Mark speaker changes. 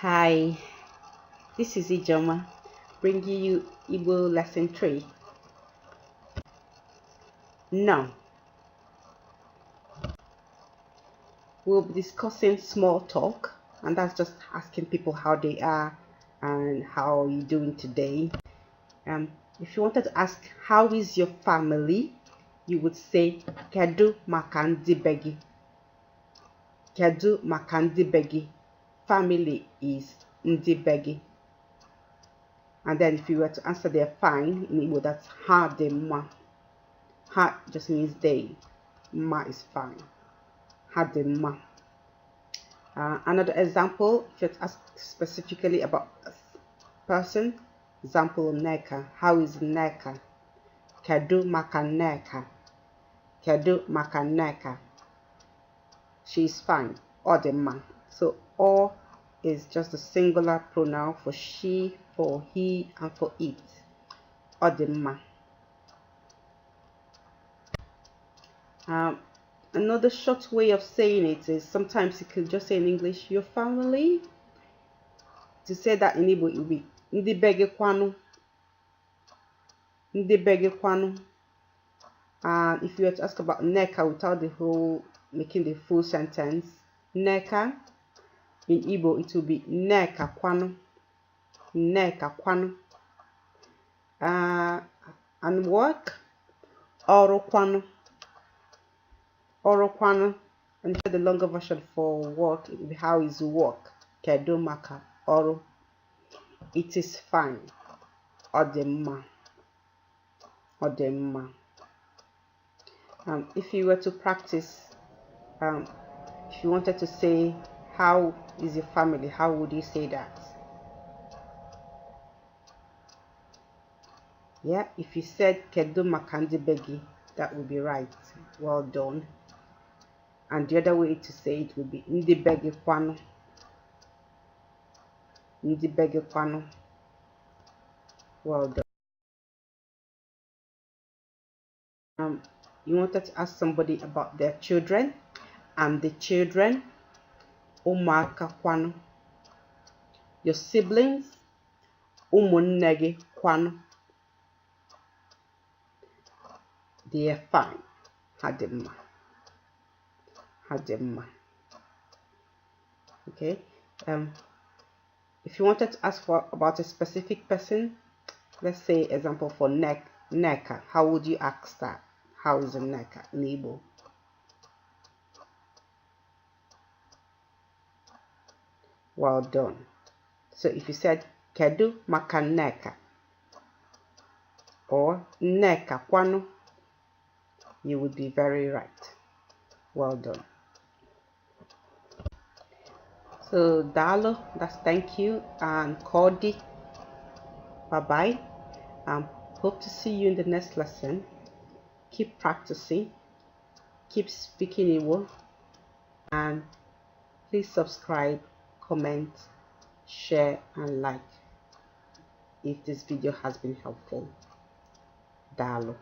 Speaker 1: Hi, this is Ijoma bringing you Igbo lesson 3. Now, we'll be discussing small talk, and that's just asking people how they are and how are you doing today. If you wanted to ask how is your family, you would say Kedu maka ndi begi. Kedu maka ndi begi. Family is ndi begi. And then if you were to answer they're fine in Igbo, that's ha de ma. Ha just means they. Ma is fine. Ha de ma. Another example, if you ask specifically about a person, example Neka. How is Neka? Kedu maka Neka. Kedu maka Neka. She is fine. Or the ma. So or is just a singular pronoun for she, for he, and for it. Or the ma. Another short way of saying it is sometimes you could just say in English your family. To say that in Igbo it will be ndi bege kwanu. Ndi bege kwanu. And if you were to ask about Neka without the whole making the full sentence, Neka in Igbo it will be Neka kwanu. Neka kwanu. And work Oro kwanu. Oro kwanu. And the longer version for work, it will be how is work. Kedu maka oro. It is fine. Odema. Odema. If you were to practice, if you wanted to say how is your family, how would you say that? Yeah, if you said Kedu maka ndi begi, that would be right. Well done. And the other way to say it would be ndi begi kwanu. Ndi begi kwanu. Well done. You wanted to ask somebody about their children, and the children, umaka kwanu. Your siblings, umunnegi kwanu. They are fine. Hadema. Hadema. Okay. If you wanted to ask about a specific person, let's say example for Neka, how would you ask that? How is a Neka in Igbo? Well done. So if you said Kedu maka Neka or Neka kwanu, you would be very right. Well done. So Dalo, that's thank you, and Kodi, bye bye. Hope to see you in the next lesson. Keep practicing, keep speaking Igbo, and please subscribe, comment, share, and like if this video has been helpful. Dalo.